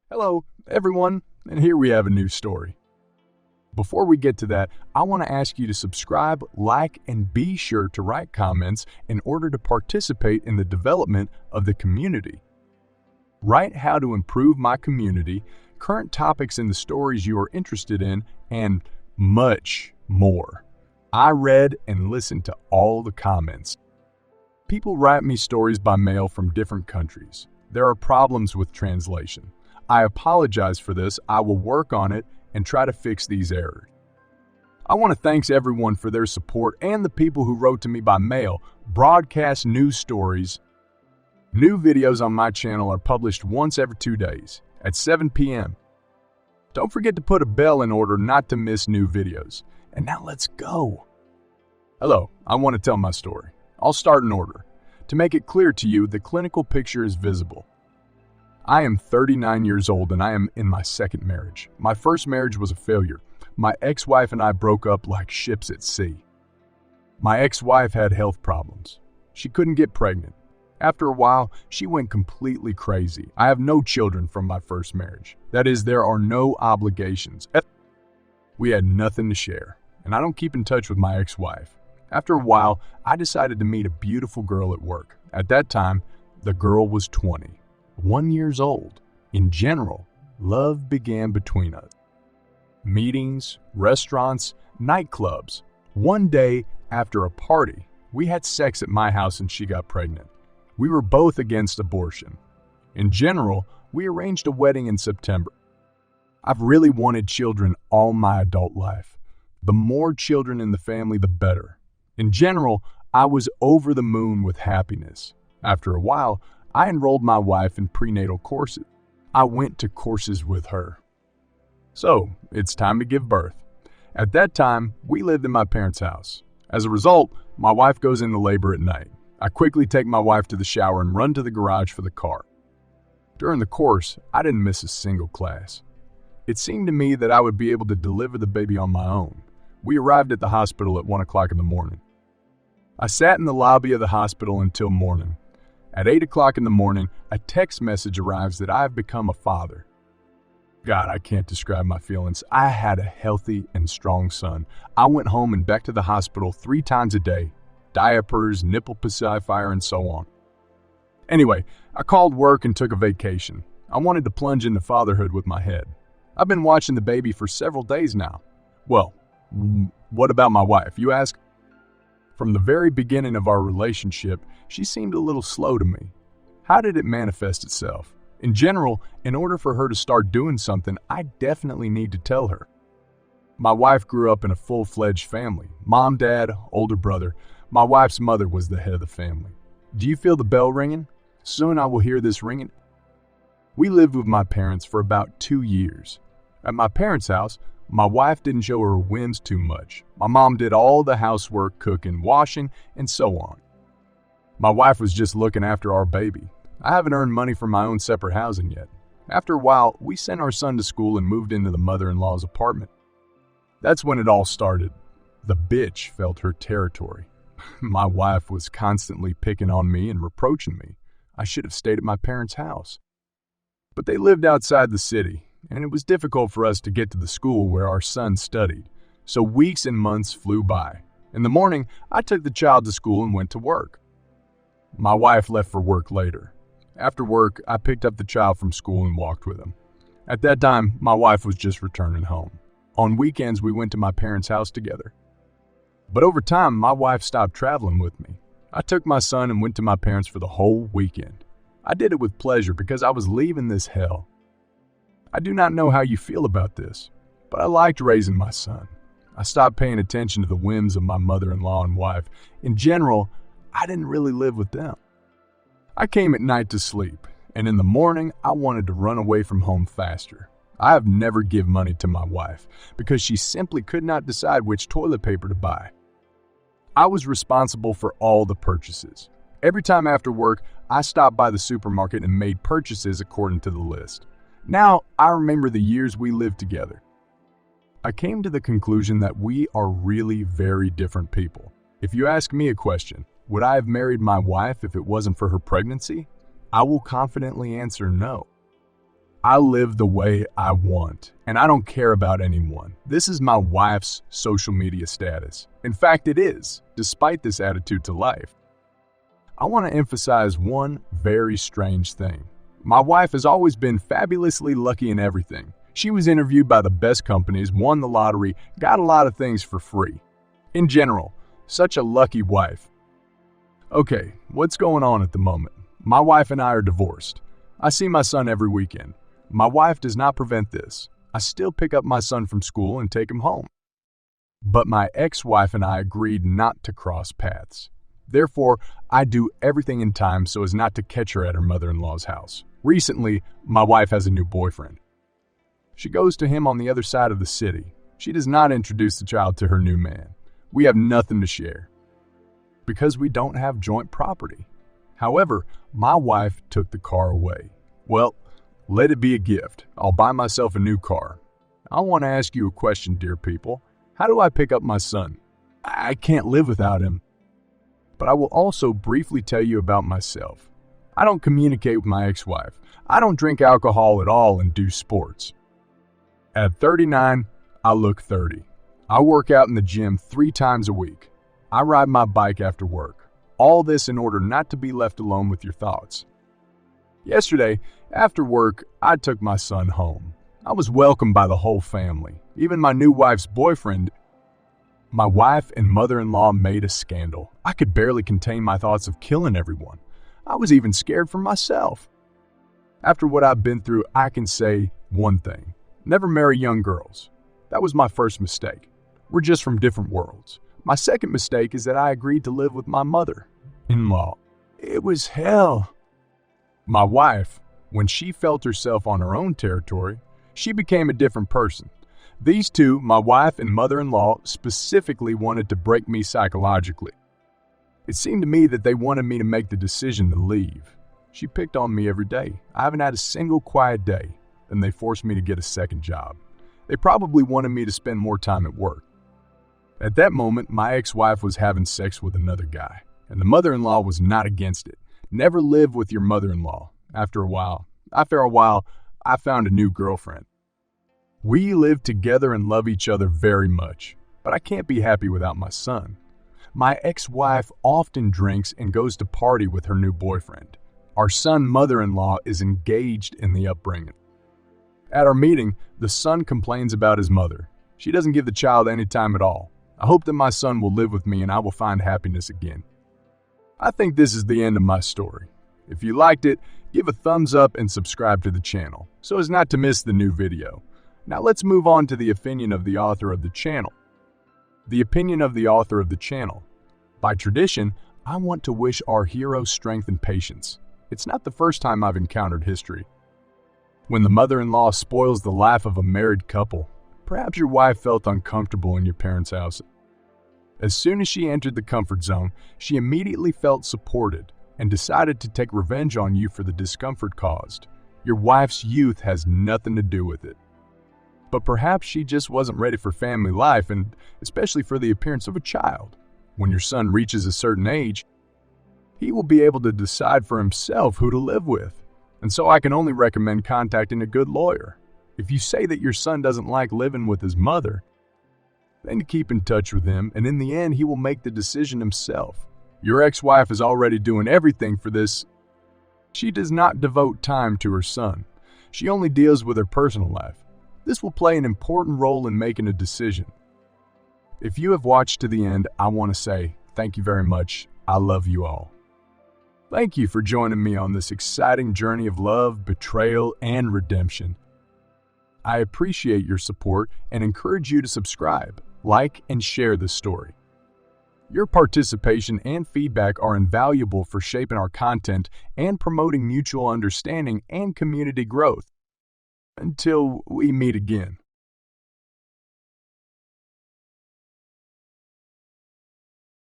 Hello, everyone, and here we have a new story. Before we get to that, I want to ask you to subscribe, like, and be sure to write comments in order to participate in the development of the community. Write how to improve my community, current topics in the stories you are interested in, and much more. I read and listened to all the comments. People write me stories by mail from different countries. There are problems with translation. I apologize for this. I will work on it and try to fix these errors. I want to thank everyone for their support and the people who wrote to me by mail, broadcast news stories. New videos on my channel are published once every 2 days at 7 p.m. Don't forget to put a bell in order not to miss new videos. And now let's go. Hello, I want to tell my story. I'll start in order. To make it clear to you, the clinical picture is visible. I am 39 years old and I am in my second marriage. My first marriage was a failure. My ex-wife and I broke up like ships at sea. My ex-wife had health problems. She couldn't get pregnant. After a while, she went completely crazy. I have no children from my first marriage. That is, there are no obligations. We had nothing to share, and I don't keep in touch with my ex-wife. After a while, I decided to meet a beautiful girl at work. At that time, the girl was 21 years old. In general, love began between us. Meetings, restaurants, nightclubs. One day, after a party, we had sex at my house and she got pregnant. We were both against abortion. In general, we arranged a wedding in September. I've really wanted children all my adult life. The more children in the family, the better. In general, I was over the moon with happiness. After a while, I enrolled my wife in prenatal courses. I went to courses with her. So, it's time to give birth. At that time, we lived in my parents' house. As a result, my wife goes into labor at night. I quickly take my wife to the shower and run to the garage for the car. During the course, I didn't miss a single class. It seemed to me that I would be able to deliver the baby on my own. We arrived at the hospital at 1 o'clock in the morning. I sat in the lobby of the hospital until morning. At 8 o'clock in the morning, a text message arrives that I have become a father. God, I can't describe my feelings. I had a healthy and strong son. I went home and back to the hospital 3 times a day. Diapers, nipple pacifier, and so on. Anyway, I called work and took a vacation. I wanted to plunge into fatherhood with my head. I've been watching the baby for several days now. Well, what about my wife, you ask? From the very beginning of our relationship, she seemed a little slow to me. How did it manifest itself? In general, in order for her to start doing something, I definitely need to tell her. My wife grew up in a full-fledged family. Mom, dad, older brother. My wife's mother was the head of the family. Do you feel the bell ringing? Soon I will hear this ringing. We lived with my parents for about 2 years. At my parents' house, my wife didn't show her whims too much. My mom did all the housework, cooking, washing, and so on. My wife was just looking after our baby. I haven't earned money for my own separate housing yet. After a while, we sent our son to school and moved into the mother-in-law's apartment. That's when it all started. The bitch felt her territory. My wife was constantly picking on me and reproaching me. I should have stayed at my parents' house. But they lived outside the city, and it was difficult for us to get to the school where our son studied. So weeks and months flew by. In the morning, I took the child to school and went to work. My wife left for work later. After work, I picked up the child from school and walked with him. At that time, my wife was just returning home. On weekends, we went to my parents' house together. But over time, my wife stopped traveling with me. I took my son and went to my parents for the whole weekend. I did it with pleasure because I was leaving this hell. I do not know how you feel about this, but I liked raising my son. I stopped paying attention to the whims of my mother-in-law and wife. In general, I didn't really live with them. I came at night to sleep, and in the morning, I wanted to run away from home faster. I have never given money to my wife because she simply could not decide which toilet paper to buy. I was responsible for all the purchases. Every time after work, I stopped by the supermarket and made purchases according to the list. Now, I remember the years we lived together. I came to the conclusion that we are really very different people. If you ask me a question, would I have married my wife if it wasn't for her pregnancy? I will confidently answer no. I live the way I want, and I don't care about anyone. This is my wife's social media status. In fact, it is, despite this attitude to life. I want to emphasize one very strange thing. My wife has always been fabulously lucky in everything. She was interviewed by the best companies, won the lottery, got a lot of things for free. In general, such a lucky wife. Okay, what's going on at the moment? My wife and I are divorced. I see my son every weekend. My wife does not prevent this. I still pick up my son from school and take him home. But my ex-wife and I agreed not to cross paths. Therefore, I do everything in time so as not to catch her at her mother-in-law's house. Recently, my wife has a new boyfriend. She goes to him on the other side of the city. She does not introduce the child to her new man. We have nothing to share because we don't have joint property. However, my wife took the car away. Well, let it be a gift. I'll buy myself a new car. I want to ask you a question, dear people. How do I pick up my son? I can't live without him. But I will also briefly tell you about myself. I don't communicate with my ex-wife. I don't drink alcohol at all and do sports. At 39, I look 30. I work out in the gym 3 times a week. I ride my bike after work. All this in order not to be left alone with your thoughts. Yesterday, after work, I took my son home. I was welcomed by the whole family, even my new wife's boyfriend. My wife and mother-in-law made a scandal. I could barely contain my thoughts of killing everyone. I was even scared for myself. After what I've been through, I can say one thing. Never marry young girls. That was my first mistake. We're just from different worlds. My second mistake is that I agreed to live with my mother-in-law. It was hell. My wife, when she felt herself on her own territory, she became a different person. These two, my wife and mother-in-law, specifically wanted to break me psychologically. It seemed to me that they wanted me to make the decision to leave. She picked on me every day. I haven't had a single quiet day, and they forced me to get a second job. They probably wanted me to spend more time at work. At that moment, my ex-wife was having sex with another guy, and the mother-in-law was not against it. Never live with your mother-in-law. After a while, I found a new girlfriend. We live together and love each other very much, but I can't be happy without my son. My ex-wife often drinks and goes to party with her new boyfriend. Our son mother-in-law is engaged in the upbringing. At our meeting, the son complains about his mother. She doesn't give the child any time at all. I hope that my son will live with me and I will find happiness again. I think this is the end of my story. If you liked it, give a thumbs up and subscribe to the channel so as not to miss the new video. Now let's move on to the opinion of the author of the channel. The opinion of the author of the channel. By tradition, I want to wish our hero strength and patience. It's not the first time I've encountered history. When the mother-in-law spoils the life of a married couple, perhaps your wife felt uncomfortable in your parents' house. As soon as she entered the comfort zone, she immediately felt supported and decided to take revenge on you for the discomfort caused. Your wife's youth has nothing to do with it. But perhaps she just wasn't ready for family life and especially for the appearance of a child. When your son reaches a certain age, he will be able to decide for himself who to live with. And so I can only recommend contacting a good lawyer. If you say that your son doesn't like living with his mother, then keep in touch with him, and in the end, he will make the decision himself. Your ex-wife is already doing everything for this. She does not devote time to her son. She only deals with her personal life. This will play an important role in making a decision. If you have watched to the end, I want to say thank you very much. I love you all. Thank you for joining me on this exciting journey of love, betrayal, and redemption. I appreciate your support and encourage you to subscribe, like, and share this story. Your participation and feedback are invaluable for shaping our content and promoting mutual understanding and community growth. Until we meet again.